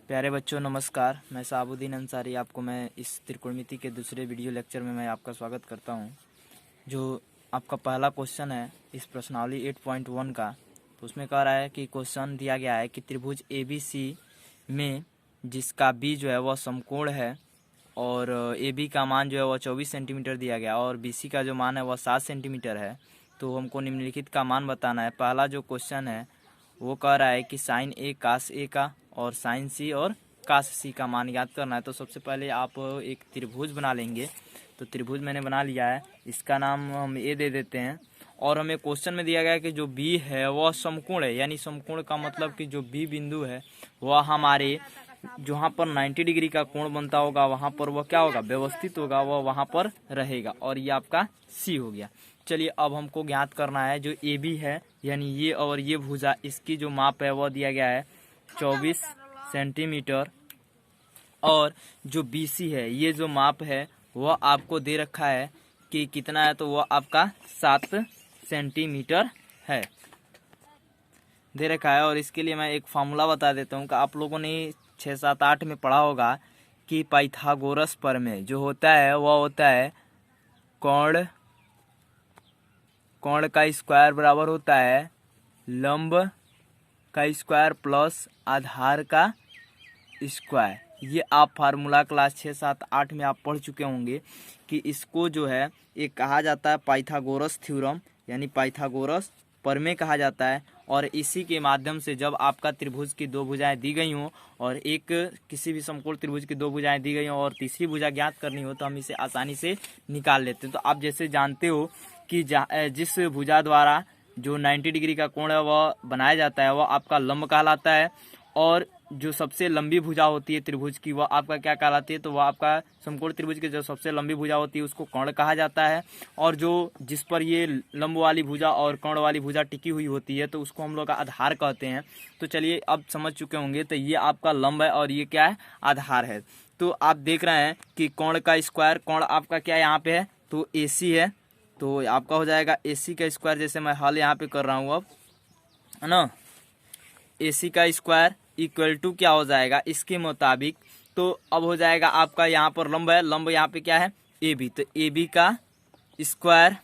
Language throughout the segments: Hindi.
प्यारे बच्चों नमस्कार। मैं साबुद्दीन अंसारी आपको मैं इस त्रिकोणमिति के दूसरे वीडियो लेक्चर में मैं आपका स्वागत करता हूं। जो आपका पहला क्वेश्चन है इस प्रश्नावली 8.1 का, तो उसमें कह रहा है कि क्वेश्चन दिया गया है कि त्रिभुज ABC में जिसका B जो है वह समकोण है और AB का मान जो है वह 24 सेंटीमीटर दिया गया और BC का जो मान है वह 7 सेंटीमीटर है। तो हमको निम्नलिखित का मान बताना है। पहला जो क्वेश्चन है वो कह रहा है कि साइन A कास A का और साइन C और कास C का मान याद करना है। तो सबसे पहले आप एक त्रिभुज बना लेंगे। तो त्रिभुज मैंने बना लिया है, इसका नाम हम A दे देते हैं। और हमें क्वेश्चन में दिया गया है कि जो B है वह समकोण है, यानी समकोण का मतलब कि जो B बिंदु है वह हमारे जहाँ पर 90 डिग्री का कोण बनता होगा वहाँ पर वह क्या होगा, व्यवस्थित होगा, वह वहाँ पर रहेगा। और ये आपका C हो गया। चलिए अब हमको ज्ञात करना है जो AB है, यानी ये और ये भुजा, इसकी जो माप है वह दिया गया है 24 सेंटीमीटर। और जो BC है ये जो माप है वह आपको दे रखा है कि कितना है, तो वह आपका 7 सेंटीमीटर है दे रखा है। और इसके लिए मैं एक फार्मूला बता देता हूँ कि आप लोगों ने 6, 7, 8 में पढ़ा होगा कि पाइथागोरस प्रमेय जो होता है वह होता है कोण का स्क्वायर बराबर होता है लंब का स्क्वायर प्लस आधार का स्क्वायर। ये आप फार्मूला क्लास 6, 7, 8 में आप पढ़ चुके होंगे कि इसको जो है एक कहा जाता है पाइथागोरस थ्योरम, यानी पाइथागोरस प्रमेय कहा जाता है। और इसी के माध्यम से जब आपका त्रिभुज की दो भुजाएं दी गई हों और एक किसी भी समकोण त्रिभुज की दो भुजाएं दी गई हों और तीसरी भुजा ज्ञात करनी हो तो हम इसे आसानी से निकाल लेते हैं। तो आप जैसे जानते हो कि जिस भुजा द्वारा जो 90 डिग्री का कोण है वह बनाया जाता है वह आपका लंब कहलाता है। और जो सबसे लंबी भुजा होती है त्रिभुज की वह आपका क्या कहलाती है, तो वह आपका समकोण त्रिभुज की जो सबसे लंबी भुजा होती है उसको कोण कहा जाता है। और जो जिस पर ये लंब वाली भुजा और कोण वाली भुजा टिकी हुई होती है तो उसको हम लोग का आधार कहते हैं। तो चलिए अब समझ चुके होंगे, तो ये आपका लंब है और ये क्या है, आधार है। तो आप देख रहे हैं कि कोण का स्क्वायर, कोण आपका क्या यहाँ पे है, तो AC है, तो आपका हो जाएगा AC का स्क्वायर। जैसे मैं हल यहाँ पे कर रहा हूँ अब, है ना, AC का स्क्वायर इक्वल टू क्या हो जाएगा इसके मुताबिक, तो अब हो जाएगा आपका यहाँ पर लंब है, लंब यहाँ पे क्या है AB, तो AB का स्क्वायर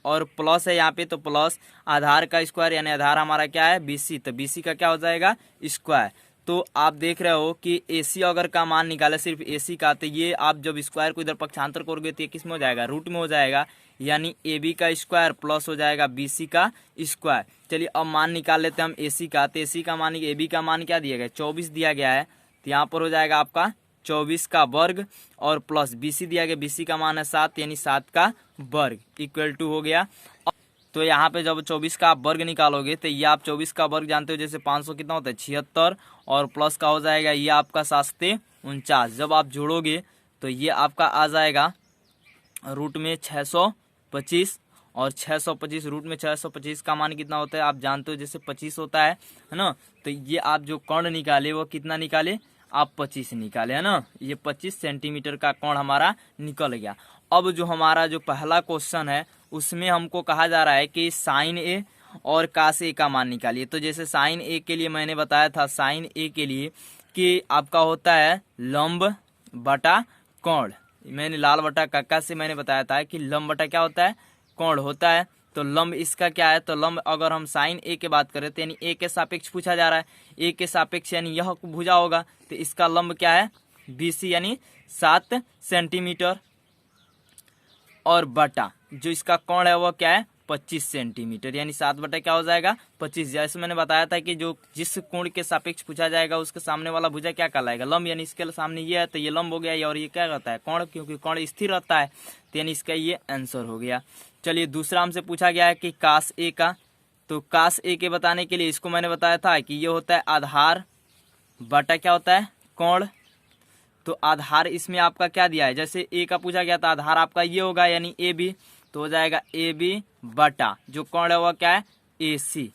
और प्लस है यहाँ पे, तो प्लस आधार का स्क्वायर, यानी आधार हमारा क्या है BC, तो BC का क्या हो जाएगा स्क्वायर। तो आप देख रहे हो कि AC अगर का मान निकाले सिर्फ AC का, तो ये आप जब स्क्वायर को इधर पक्षांतर करोगे तो ये किस में हो जाएगा, रूट में हो जाएगा, यानी AB का स्क्वायर प्लस हो जाएगा BC का स्क्वायर। चलिए अब मान निकाल लेते हैं हम AC का। तो AC का मान, AB का मान क्या दिया गया, 24 दिया गया है, तो यहाँ पर हो जाएगा आपका 24 का वर्ग और प्लस BC दिया गया, BC का मान है 7, यानी 7 का वर्ग इक्वल टू हो गया। तो यहाँ पे जब 24 का आप वर्ग निकालोगे तो ये आप 24 का वर्ग जानते हो, जैसे 500 कितना होता है 76, और प्लस का हो जाएगा ये आपका 749। जब आप जोड़ोगे तो ये आपका आ जाएगा रूट में 625, और 625 रूट में 625 का मान कितना होता है आप जानते हो, जैसे 25 होता है ना। तो ये आप जो कोण निकाले वो कितना निकाले, आप 25 निकाले, है ना। ये 25 सेंटीमीटर का कोण हमारा निकल गया। अब जो हमारा जो पहला क्वेश्चन है उसमें हमको कहा जा रहा है कि साइन A और कास A का मान निकालिए। तो जैसे साइन A के लिए मैंने बताया था, साइन A के लिए कि आपका होता है लंब बटा कोण। मैंने लाल बटा काका से मैंने बताया था कि लंब बटा क्या होता है, कोण होता है। तो लंब इसका क्या है, तो लंब अगर हम साइन A के बात करें तो यानी A के सापेक्ष पूछा जा रहा है, A के सापेक्ष यानी यह भुजा होगा, तो इसका लंब क्या है BC, यानी 7 सेंटीमीटर, और बटा जो इसका कोण है वो क्या है 25 सेंटीमीटर, यानी 7 बटा क्या हो जाएगा 25। जैसे मैंने बताया था कि जो जिस कोण के सापेक्ष पूछा जाएगा उसके सामने वाला भुजा क्या कहलाएगा, लंब, यानी इसके सामने ये है तो ये लंब हो गया, और ये क्या रहता है कोण, क्योंकि कोण स्थिर रहता है, तो यानी इसका ये आंसर हो गया। चलिए दूसरा हमसे पूछा गया है कि कास A का। तो कास A के बताने के लिए इसको मैंने बताया था कि ये होता है आधार बटा क्या होता है कोण। तो आधार इसमें आपका क्या दिया है, जैसे A का पूछा गया था, आधार आपका ये होगा यानी AB, तो हो जाएगा AB बटा जो कोण है वह क्या है AC,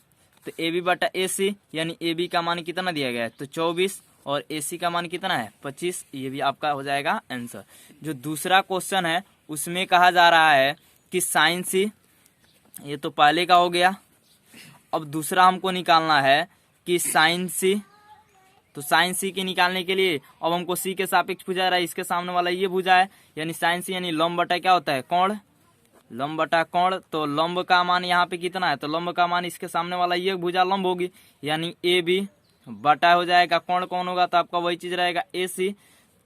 तो AB बटा AC, यानी AB का मान कितना दिया गया है, तो 24, और AC का मान कितना है 25। ये भी आपका हो जाएगा आंसर। जो दूसरा क्वेश्चन है उसमें कहा जा रहा है कि साइन C, ये तो पहले का हो गया। अब दूसरा हमको निकालना है कि साइन C तो साइन सी के निकालने के लिए अब हमको सी के सापेक्ष भुजा रहा है, इसके सामने वाला ये भुजा है, यानी साइन सी यानी लंब बटा क्या होता है कोण, लंब बटा कोण। तो लंब का मान यहाँ पे कितना है, तो लंब का मान इसके सामने वाला ये भुजा लंब होगी, यानी ए बी बटा हो जाएगा कोण कौन होगा, तो आपका वही चीज रहेगा ए सी।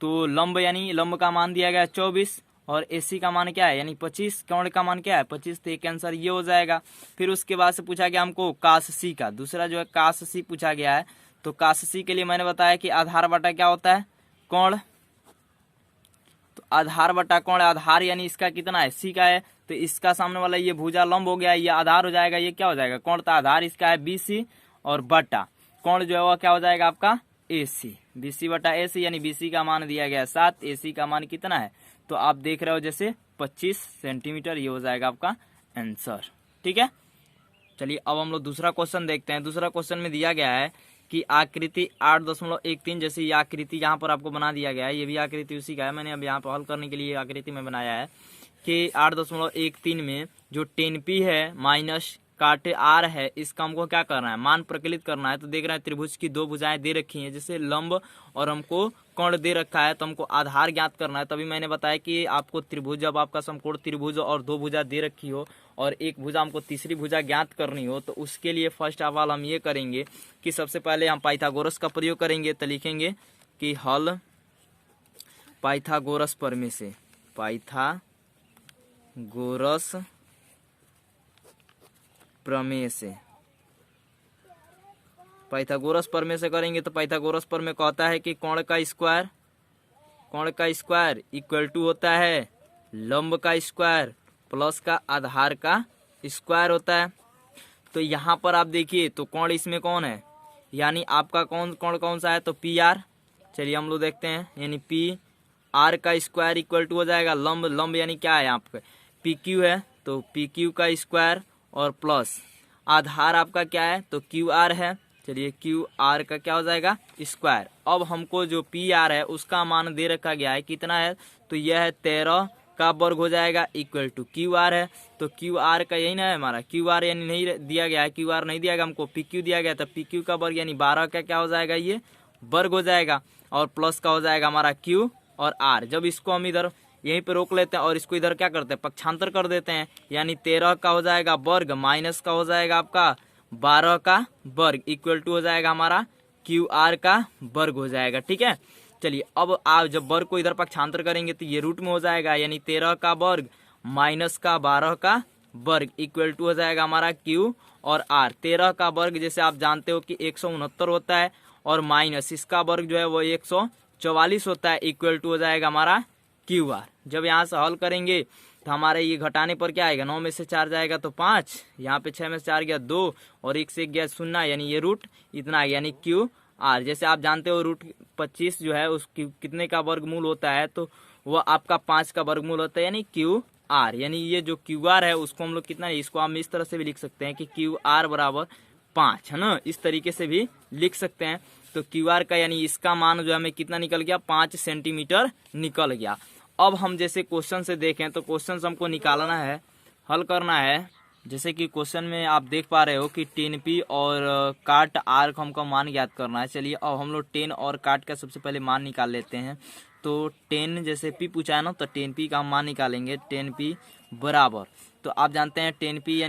तो लंब यानी लंब का मान दिया गया 24 और एसी का मान क्या है यानी 25, कोण का मान क्या है 25, तो एक आंसर ये हो जाएगा। फिर उसके बाद से पूछा गया हमको काश सी का, दूसरा जो है काश सी पूछा गया है। तो काश सी के लिए मैंने बताया कि आधार बटा क्या होता है कोण, तो आधार बटा कोण, आधार यानी इसका कितना है सी का है, तो इसका सामने वाला ये भुजा लंब हो गया, ये आधार हो जाएगा, ये क्या हो जाएगा कोण, तो आधार इसका है बीसी और बटा कोण जो है वो क्या हो जाएगा आपका एसी, बीसी बटा एसी, यानी बीसी का मान दिया गया 7, एसी का मान कितना है, तो आप देख रहे हो जैसे 25 सेंटीमीटर, ये हो जाएगा आपका आंसर। ठीक है, चलिए अब हम लोग दूसरा क्वेश्चन देखते हैं। दूसरा क्वेश्चन में दिया गया है कि आकृति 8.13 जैसे ये आकृति यहाँ पर आपको बना दिया गया है, ये भी आकृति उसी का है, मैंने अब यहाँ पर हल करने के लिए आकृति में बनाया है कि 8.13 में जो 10p है माइनस काटे आर है, इसका हमको क्या करना है मान प्रकलित करना है। तो देख रहे हैं त्रिभुज की दो भुजाएं दे रखी हैं, जैसे लंब और हमको कोण दे रखा है, तो हमको आधार ज्ञात करना है। तभी मैंने बताया कि आपको त्रिभुज, जब आपका समकोण त्रिभुज और दो भुजा दे रखी हो और एक भुजा हमको तीसरी भुजा ज्ञात करनी हो, तो उसके लिए फर्स्ट ऑफ ऑल हम ये करेंगे कि सबसे पहले हम पाइथागोरस का प्रयोग करेंगे। तो लिखेंगे कि हल पाइथागोरस प्रमेय से, पाइथागोरस प्रमेय से, पाइथागोरस प्रमेय से करेंगे। तो पाइथागोरस प्रमेय कहता है कि कोण का स्क्वायर इक्वल टू होता है लंब का स्क्वायर प्लस का आधार का स्क्वायर होता है। तो यहाँ पर आप देखिए तो कोण इसमें कौन है, यानी आपका कोण कौन सा है, तो पी आर। चलिए हम लोग देखते हैं, यानी पी आर का स्क्वायर इक्वल टू हो जाएगा लंब यानी क्या है आपका पी क्यू है, तो पी क्यू का स्क्वायर और प्लस आधार आपका क्या है, तो क्यू आर है। चलिए क्यू आर का क्या हो जाएगा स्क्वायर। अब हमको जो पी आर है उसका मान दे रखा गया है, कितना है, तो यह है 13 का वर्ग हो जाएगा इक्वल टू क्यू आर है। तो क्यू आर का यही ना है हमारा, क्यू आर यानी नहीं दिया गया है, क्यू आर नहीं दिया गया हमको, पी क्यू दिया गया था, पी क्यू का वर्ग यानी 12 का क्या हो जाएगा ये वर्ग हो जाएगा, और प्लस का हो जाएगा हमारा क्यू और आर। जब इसको हम इधर यहीं पे रोक लेते हैं और इसको इधर क्या करते हैं पक्षांतर कर देते हैं, यानी 13 का हो जाएगा वर्ग माइनस का हो जाएगा आपका 12 का वर्ग इक्वल टू हो जाएगा हमारा क्यू आर का वर्ग हो जाएगा। ठीक है, चलिए अब आप जब वर्ग को इधर पक्षांतर करेंगे तो ये रूट में हो जाएगा, यानी 13 का वर्ग माइनस का 12 का वर्ग इक्वल टू हो जाएगा हमारा क्यू और आर। 13 का वर्ग जैसे आप जानते हो कि 169 होता है और माइनस इसका वर्ग जो है वो 144 होता है, इक्वल टू हो जाएगा हमारा क्यू आर। जब यहाँ से हल करेंगे तो हमारे ये घटाने पर क्या आएगा, 9 में से 4 जाएगा तो 5, यहाँ पे 6 में से 4 गया 2 और 1 से 1 गया 0, यानी ये रूट इतना है, यानी क्यू आर। जैसे आप जानते हो रूट 25 जो है उसकी कितने का वर्गमूल होता है, तो वह आपका 5 का वर्गमूल होता है, यानी क्यू आर। यानी ये जो क्यू आर है उसको हम लोग कितना है, इसको हम इस तरह से भी लिख सकते हैं कि क्यू आर बराबर 5 है ना, इस तरीके से भी लिख सकते हैं। तो क्यू आर का यानी इसका मान जो हमें कितना निकल गया 5 सेंटीमीटर निकल गया। अब हम जैसे क्वेश्चन से देखें तो क्वेश्चन हमको निकालना है, हल करना है। जैसे कि क्वेश्चन में आप देख पा रहे हो कि 10p और काट आर को हमको मान ज्ञात करना है। चलिए अब हम लोग 10 और काट का सबसे पहले मान निकाल लेते हैं। तो 10 जैसे p पूछा है ना, तो 10p का हम मान निकालेंगे। 10p बराबर, तो आप जानते हैं 10p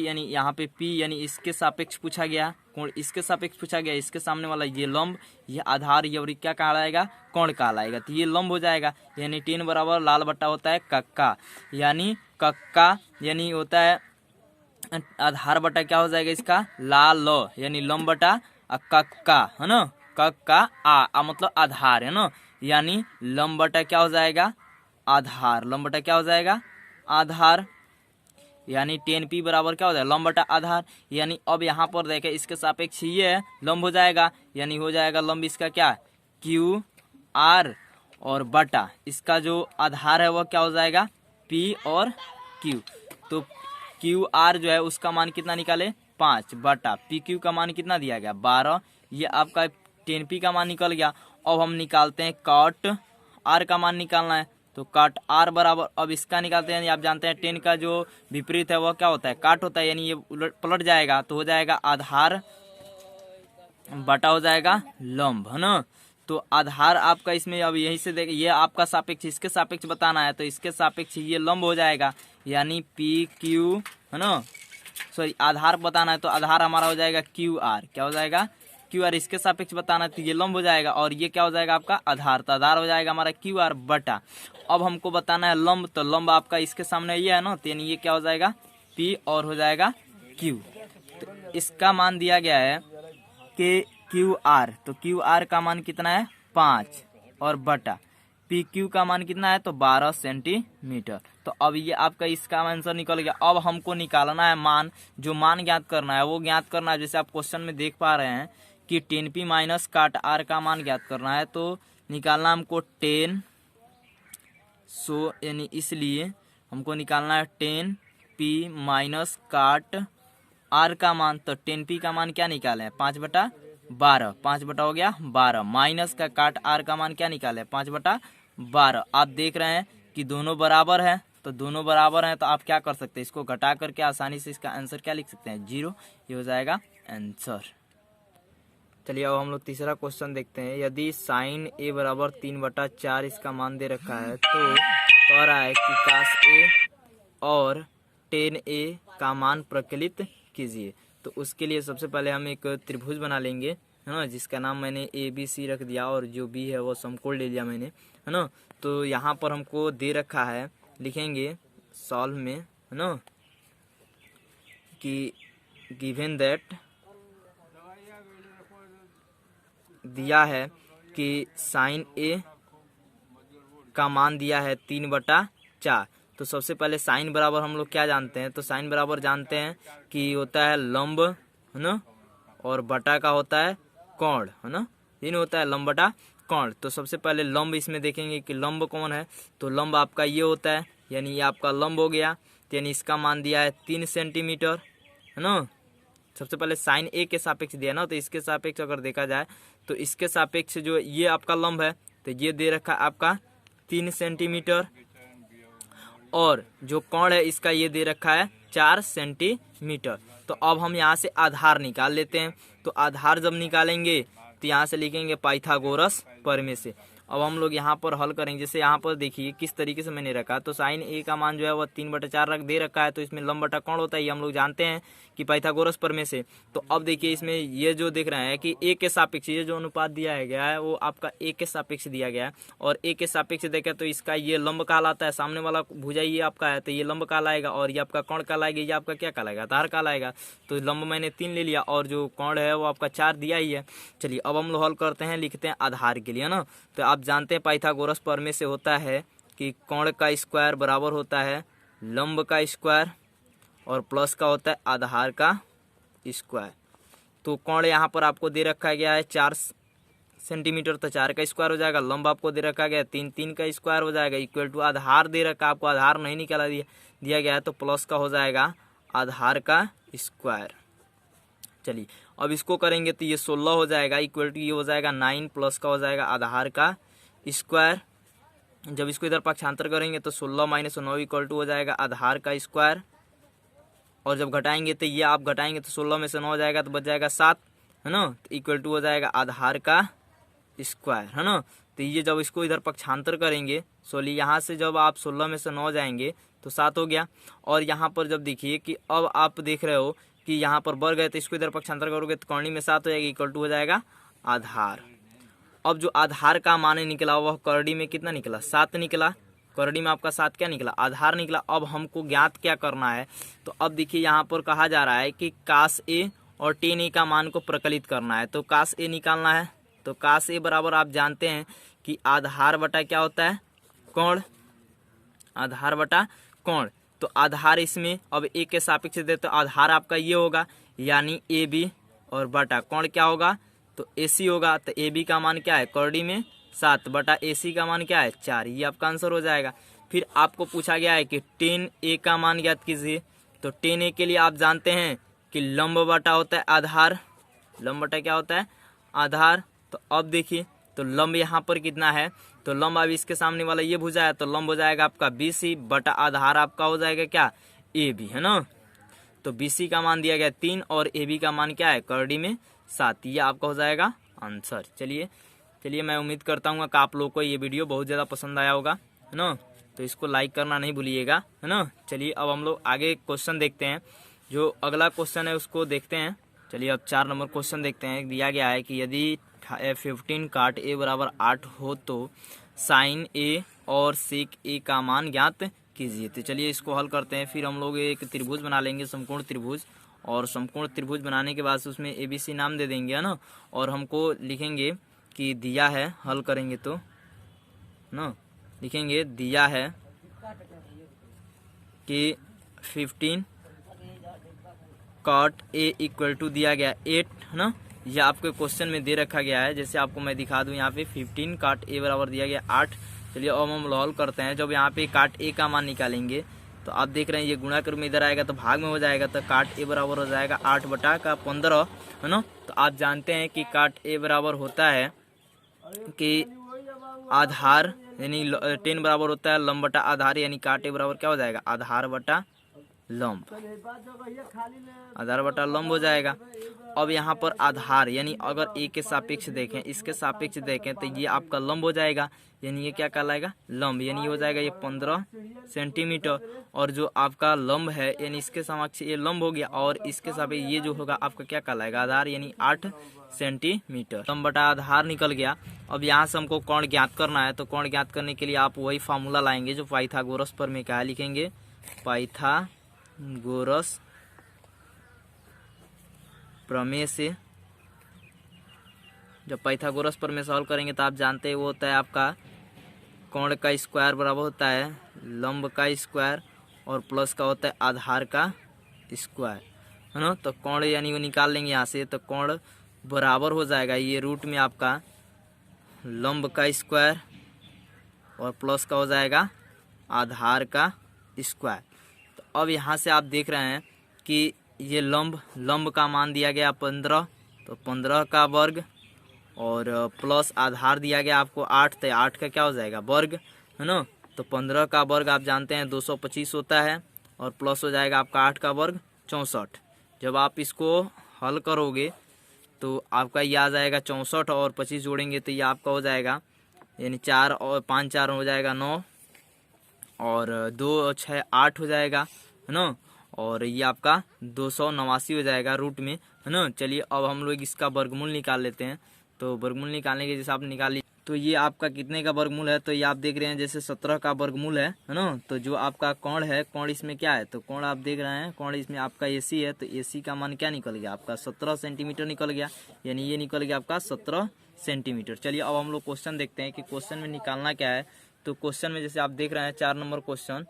यानी यहाँ पे p यानी इसके सापेक्ष पूछा गया, कोण इसके सापेक्ष पूछा गया, इसके सामने वाला ये लंब, ये आधार, ये और क्या कहलाएगा कोण कहलाएगा, तो ये लंब हो जाएगा। यानी 10 बराबर लाल बट्टा होता है कक्का, यानी कक्का यानी होता है आधार बटा क्या हो जाएगा इसका लाल, यानी लंब बटा कक्का है ना, कक्का आ मतलब आधार है ना, यानी लंब बटा क्या हो जाएगा आधार, लंब बटा क्या हो जाएगा आधार, यानी 10p बराबर क्या हो जाएगा लंब बटा आधार। यानी अब यहाँ पर देखें इसके सापेक्ष ये है लंब हो जाएगा, यानी हो जाएगा लंब इसका क्या क्यू आर और बटा इसका जो आधार है वह क्या हो जाएगा p और q। तो क्यू आर जो है उसका मान कितना निकाले 5 बटा पी क्यू का मान कितना दिया गया 12, ये आपका 10p का मान निकल गया। अब हम निकालते हैं काट आर का मान निकालना है, तो काट आर बराबर, अब इसका निकालते हैं। आप जानते हैं 10 का जो विपरीत है वह क्या होता है काट होता है, यानी ये उलट पलट जाएगा, तो हो जाएगा आधार बटा हो जाएगा लंब, है ना। तो आधार आपका इसमें अब यहीं से देख, ये आपका सापेक्ष इसके सापेक्ष बताना है, तो इसके सापेक्ष ये लंब हो जाएगा, यानी पी क्यू, है ना। सॉरी, आधार बताना है तो आधार हमारा हो जाएगा क्यू आर। क्या हो जाएगा? Q R. इसके सापेक्ष बताना है तो ये लंब हो जाएगा, और ये क्या हो जाएगा आपका? आधार। तो आधार हो जाएगा हमारा क्यू आर बटा, अब हमको बताना है लंब, तो लंब आपका इसके सामने ये है ना, तो यानी ये क्या हो जाएगा? पी और हो जाएगा क्यू। तो इसका मान दिया गया है कि क्यू आर, तो क्यू आर का मान कितना है? 5 और बटा पी क्यू का मान कितना है? तो 12 सेंटीमीटर। तो अब ये आपका इसका आंसर निकल गया। अब हमको निकालना है मान, जो मान ज्ञात करना है वो ज्ञात करना है। जैसे आप क्वेश्चन में देख पा रहे हैं कि 10p माइनस काट आर का मान ज्ञात करना है, तो निकालना हमको 10, सो यानी इसलिए हमको निकालना है 10p माइनस काट आर का मान। तो 10p का मान क्या निकाले हैं? 5/12, 5 हो गया 12, माइनस का काट आर का मान क्या निकाले? 5/12। आप देख रहे हैं कि दोनों बराबर है, तो दोनों बराबर हैं तो आप क्या कर सकते हैं? इसको घटा करके आसानी से इसका आंसर क्या लिख सकते हैं? 0। ये हो जाएगा आंसर। चलिए अब हम लोग तीसरा क्वेश्चन देखते हैं। यदि साइन ए बराबर 3/4 इसका मान दे रखा है, तो कह रहा है कि कास ए और टेन ए का मान प्रकलित कीजिए। तो उसके लिए सबसे पहले हम एक त्रिभुज बना लेंगे, है ना, जिसका नाम मैंने ए बी सी रख दिया, और जो बी है वो समकोण ले लिया मैंने, है ना। तो यहाँ पर हमको दे रखा है, लिखेंगे सॉल्व में, है ना, कि गिवन दैट दिया है कि साइन ए का मान दिया है 3/4। तो सबसे पहले साइन बराबर हम लोग क्या जानते हैं? तो साइन बराबर जानते हैं कि होता है लंब, है ना, और बटा का होता है कोण, है ना, ये होता है लंब बटा कोण। तो सबसे पहले लंब इसमें देखेंगे कि लंब कौन है, तो लंब आपका ये होता है, यानी ये आपका लंब हो गया, यानी इसका मान दिया है 3 सेंटीमीटर, है ना। सबसे पहले साइन ए के सापेक्ष दिया ना, तो इसके सापेक्ष अगर देखा जाए तो इसके सापेक्ष जो ये आपका लंब है, तो ये दे रखा है आपका 3 सेंटीमीटर, और जो कोण है इसका ये दे रखा है 4 सेंटीमीटर। तो अब हम यहाँ से आधार निकाल लेते हैं। तो आधार जब निकालेंगे तो यहाँ से लिखेंगे पाइथागोरस प्रमेय से। अब हम लोग यहाँ पर हल करेंगे। जैसे यहाँ पर देखिए किस तरीके से मैंने रखा, तो साइन ए का मान जो है वह 3/4 रख दे रखा है, तो इसमें लंब बटा कोण होता है, ये हम लोग जानते हैं कि पाइथागोरस प्रमेय से। तो अब देखिए इसमें ये जो देख रहे हैं कि ए के सापेक्ष ये जो अनुपात दिया गया है वो आपका ए के सापेक्ष दिया गया है, और ए के सापेक्ष देखें तो इसका ये लंब कहलाता है, सामने वाला भुजा ये आपका है तो ये लंब कहलाएगा, और ये आपका कोण कहलाएगा, ये आपका क्या कहलाएगा? आधार कहलाएगा। तो लंब मैंने 3 ले लिया, और जो कोण है वो आपका 4 दिया ही है। चलिए अब हम लोग हल करते हैं, लिखते हैं आधार के लिए ना। तो आप जानते हैं पाइथागोरस प्रमेय से होता है कि कोण का स्क्वायर बराबर होता है लंब का स्क्वायर, और प्लस का होता है आधार का स्क्वायर। तो कोण यहाँ पर आपको दे रखा गया है 4 सेंटीमीटर, तो 4 का स्क्वायर हो जाएगा। लंब आपको दे रखा गया 3 का स्क्वायर हो जाएगा, इक्वल टू आधार दे रखा, आपको आधार नहीं निकाला दिया गया है, तो प्लस का हो जाएगा आधार का स्क्वायर। चलिए अब इसको करेंगे तो ये 16 हो जाएगा, इक्वल टू ये हो जाएगा 9, प्लस का हो जाएगा आधार का स्क्वायर। जब इसको इधर पक्षांतर करेंगे तो 16 माइनस 9 इक्वल टू हो जाएगा आधार का स्क्वायर, और जब घटाएंगे तो ये आप घटाएंगे तो 16 में से 9 हो जाएगा तो बच जाएगा 7, है ना, तो इक्वल टू हो जाएगा आधार का स्क्वायर, है ना। तो ये जब इसको इधर पक्षांतर करेंगे, सॉरी यहाँ से जब आप 16 में से 9 जाएंगे तो 7 हो गया, और यहाँ पर जब देखिए कि अब आप देख रहे हो कि यहाँ पर बढ़ गए, तो इसको इधर पक्षांतर करोगे तो कौणी में 7 हो जाएगा, इक्वल टू हो जाएगा आधार। अब जो आधार का मान निकला वह करड़ी में कितना निकला? 7 निकला। करड़ी में आपका 7 क्या निकला? आधार निकला। अब हमको ज्ञात क्या करना है? तो अब देखिए यहाँ पर कहा जा रहा है कि कास ए और टेन ए का मान को प्रकलित करना है, तो कास ए निकालना है। तो कास ए बराबर आप जानते हैं कि आधार बटा क्या होता है? कोण, आधार बटा कोण। तो आधार इसमें अब ए के सापेक्ष दे तो आधार आपका ये होगा, यानी ए बी, और बटा कोण क्या होगा? तो ए सी होगा। तो ए बी का मान क्या है? करड़ी में 7 बटा ए सी का मान क्या है? 4। ये आपका आंसर हो जाएगा। फिर आपको पूछा गया है कि 10 ए का मान ज्ञात कीजिए। तो 10 ए के लिए आप जानते हैं कि लंब बटा होता है आधार, लंब बटा क्या होता है? आधार। तो अब देखिए तो लंब यहाँ पर कितना है? तो लंब अब इसके सामने वाला ये भुजा है, तो लंब हो जाएगा आपका BC बटा आधार आपका हो जाएगा क्या? AB, है ना। तो BC का मान दिया गया 3 और AB का मान क्या है करड़ी में 7। ये आपका हो जाएगा आंसर। चलिए मैं उम्मीद करता हूँ कि आप लोग को ये वीडियो बहुत ज़्यादा पसंद आया होगा, है ना। तो इसको लाइक करना नहीं भूलिएगा, है ना। चलिए अब हम लोग आगे क्वेश्चन देखते हैं। जो अगला क्वेश्चन है उसको देखते हैं। चलिए अब 4 नंबर क्वेश्चन देखते हैं। दिया गया है कि यदि 15 काट A बराबर 8 हो तो साइन A और सेक A का मान ज्ञात कीजिए। तो चलिए इसको हल करते हैं। फिर हम लोग एक त्रिभुज बना लेंगे, समकोण त्रिभुज, और समकोण त्रिभुज बनाने के बाद उसमें ABC नाम दे देंगे, है ना। और हमको लिखेंगे कि दिया है, हल करेंगे तो ना लिखेंगे दिया है कि 15 कॉट A इक्वल टू दिया गया 8, है ना। यह आपके क्वेश्चन में दे रखा गया है। जैसे आपको मैं दिखा दूं, यहाँ पे 15 काट A बराबर दिया गया 8। चलिए अब हम हल करते हैं। जब यहाँ पे काट A का मान निकालेंगे तो आप देख रहे हैं ये गुणा क्रम में इधर आएगा तो भाग में हो जाएगा, तो काट A बराबर हो जाएगा 8 बटा का 15, है ना। तो आप जानते हैं कि काट A बराबर होता है कि आधार यानी 10 बराबर होता है लंब बटा आधार, यानी काट A बराबर क्या हो जाएगा आधार बटा लंब, आधार बटा लंब हो जाएगा। अब यहाँ पर आधार यानी अगर A के सापेक्ष देखें, इसके सापेक्ष देखें तो ये आपका लंब हो जाएगा, यानी ये क्या कहलाएगा लंब, यानी ये हो जाएगा ये 15 सेंटीमीटर। और जो आपका लंब है यानी इसके समक्ष ये लंब हो गया, और इसके सापेक्ष ये जो होगा आपका क्या कहलाएगा आधार, यानी 8 सेंटीमीटर। लंब बटा आधार निकल गया। अब यहाँ से हमको कोण ज्ञात करना है, तो कोण ज्ञात करने के लिए आप वही फार्मूला लाएंगे जो पाइथागोरस पर में क्या लिखेंगे, पाइथागोरस प्रमेय से। जब पाइथागोरस प्रमेय सॉल्व करेंगे तो आप जानते हैं वो होता है आपका कोण का स्क्वायर बराबर होता है लंब का स्क्वायर, और प्लस का होता है आधार का स्क्वायर, है ना। तो कोण यानी वो निकाल लेंगे यहाँ से, तो कोण बराबर हो जाएगा ये रूट में आपका लंब का स्क्वायर और प्लस का हो जाएगा आधार का स्क्वायर। तो अब यहाँ से आप देख रहे हैं कि ये लंब का मान दिया गया 15, तो 15 का वर्ग, और प्लस आधार दिया गया आपको 8, तो 8 का क्या हो जाएगा वर्ग, है ना। तो 15 का वर्ग आप जानते हैं 225 होता है, और प्लस हो जाएगा आपका 8 का वर्ग 64। जब आप इसको हल करोगे तो आपका ये आ जाएगा 64, और 25 जोड़ेंगे तो ये आपका हो जाएगा यानी 4 और 5 4 हो जाएगा 9, और 2 6 8 हो जाएगा, है ना। और ये आपका 289 हो जाएगा रूट में, है ना। चलिए अब हम लोग इसका वर्गमूल निकाल लेते हैं। तो वर्गमूल निकालने के जैसे आप निकाल ली, तो ये आपका कितने का वर्गमूल है, तो ये आप देख रहे हैं जैसे 17 का वर्गमूल है ना। तो जो आपका कोण है, कोण इसमें क्या है, तो कोण आप देख रहे हैं कोण इसमें आपका AC है, तो AC का मान क्या निकल गया आपका 17 सेंटीमीटर निकल गया, यानी ये निकल गया आपका 17 सेंटीमीटर। चलिए अब हम लोग क्वेश्चन देखते हैं कि क्वेश्चन में निकालना क्या है। तो क्वेश्चन में जैसे आप देख रहे हैं 4 नंबर क्वेश्चन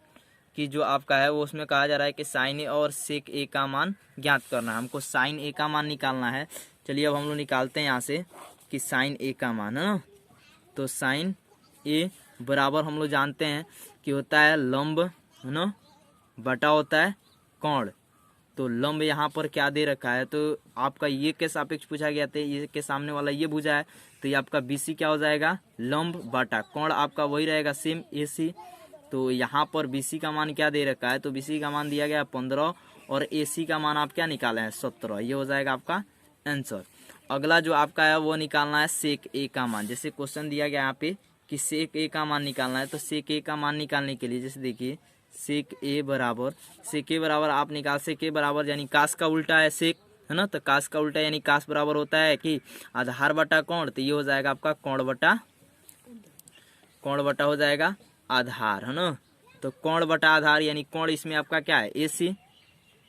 कि जो आपका है वो उसमें कहा जा रहा है कि साइन A और सेक A का मान ज्ञात करना है। हमको साइन A का मान निकालना है। चलिए अब हम लोग निकालते हैं यहाँ से कि साइन A का मान, है ना। तो साइन A बराबर हम लोग जानते हैं कि होता है लंब, है ना, बटा होता है कोण। तो लंब यहाँ पर क्या दे रखा है, तो आपका ये के सापेक्ष पूछा गया था, ये के सामने वाला ये भुजा है, तो ये आपका BC क्या हो जाएगा लंब बटा कोण, आपका वही रहेगा सेम AC। तो यहाँ पर BC का मान क्या दे रखा है, तो BC का मान दिया गया 15, और AC का मान आप क्या निकाले हैं 17। ये हो जाएगा आपका आंसर। अगला जो आपका है वो निकालना है सेक A का मान। जैसे क्वेश्चन दिया गया यहाँ पे कि सेक A का मान निकालना है, तो सेक A का मान निकालने के लिए जैसे देखिए सेक A बराबर आप निकाल, सेक A बराबर यानी कास का उल्टा है सेक, है ना। तो कास का उल्टा यानी कास बराबर होता है कि आधार बटा कोण, तो ये हो जाएगा आपका कोण बटा हो जाएगा आधार, है ना। तो कोण बटा आधार यानी कोण इसमें आपका क्या है AC,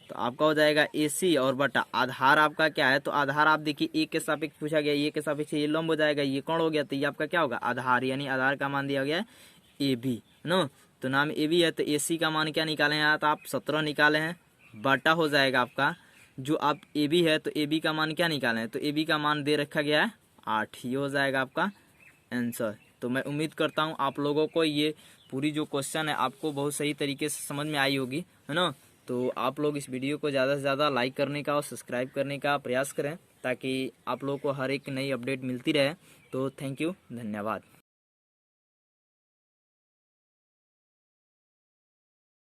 तो आपका हो जाएगा AC, और बटा आधार आपका क्या है, तो आधार आप देखिए A के सापेक्ष पूछा गया, ये के सापेक्ष ये लंब हो जाएगा, ये कोण हो गया, तो ये आपका क्या होगा आधार, यानी आधार का मान दिया गया है AB, है ना। तो नाम AB है, तो AC का मान क्या निकाले हैं तो आप 17 निकाले हैं, बटा हो जाएगा आपका जो आप AB है, तो AB का मान क्या निकाले हैं, तो AB का मान दे रखा गया है 8। ये हो जाएगा आपका आंसर। तो मैं उम्मीद करता हूँ आप लोगों को ये पूरी जो क्वेश्चन है आपको बहुत सही तरीके से समझ में आई होगी, है ना। तो आप लोग इस वीडियो को ज़्यादा से ज़्यादा लाइक करने का और सब्सक्राइब करने का प्रयास करें, ताकि आप लोगों को हर एक नई अपडेट मिलती रहे। तो थैंक यू, धन्यवाद।